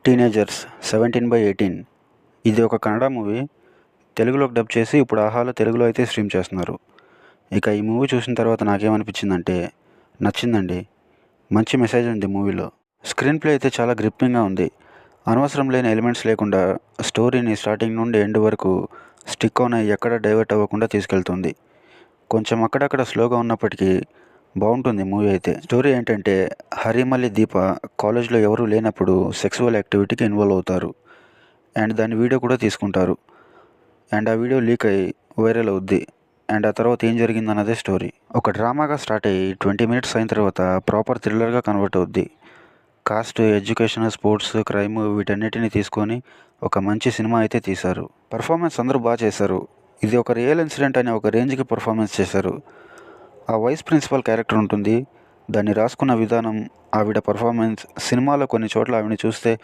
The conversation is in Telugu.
టీనేజర్స్ 17/18 ఇది ఒక కన్నడ మూవీ. తెలుగులోకి డబ్ చేసి ఇప్పుడు ఆహాలో తెలుగులో అయితే స్ట్రీమ్ చేస్తున్నారు. ఇక ఈ మూవీ చూసిన తర్వాత నాకేమనిపించిందంటే నచ్చిందండి. మంచి మెసేజ్ ఉంది మూవీలో. స్క్రీన్ ప్లే అయితే చాలా గ్రిప్పింగ్గా ఉంది. అనవసరం లేని ఎలిమెంట్స్ లేకుండా స్టోరీని స్టార్టింగ్ నుండి ఎండ్ వరకు స్టిక్ ఆన్ అయ్యి ఎక్కడ డైవర్ట్ అవ్వకుండా తీసుకెళ్తుంది. కొంచెం అక్కడక్కడ స్లోగా ఉన్నప్పటికీ బాగుంటుంది మూవీ అయితే. స్టోరీ ఏంటంటే హరిమల్లి దీప కాలేజ్లో ఎవరూ లేనప్పుడు సెక్సువల్ యాక్టివిటీకి ఇన్వాల్వ్ అవుతారు అండ్ దాని వీడియో కూడా తీసుకుంటారు అండ్ ఆ వీడియో లీక్ అయ్యి వైరల్ అవుద్ది అండ్ ఆ తర్వాత ఏం జరిగిందన్నదే స్టోరీ. ఒక డ్రామాగా స్టార్ట్ అయ్యి 20 మినిట్స్ అయిన తర్వాత ప్రాపర్ థ్రిల్లర్గా కన్వర్ట్ అవుద్ది. కాస్ట్, ఎడ్యుకేషన్, స్పోర్ట్స్, క్రైమ్ వీటన్నిటిని తీసుకొని ఒక మంచి సినిమా అయితే తీశారు. పర్ఫార్మెన్స్ అందరూ బాగా చేశారు. ఇది ఒక రియల్ ఇన్సిడెంట్ అనే ఒక రేంజ్కి పర్ఫార్మెన్స్ చేశారు. ఆ వైస్ ప్రిన్సిపల్ క్యారెక్టర్ ఉంటుంది, దాన్ని రాసుకున్న విధానం, ఆవిడ పర్ఫార్మెన్స్, సినిమాలో కొన్ని చోట్ల ఆవిడని చూస్తే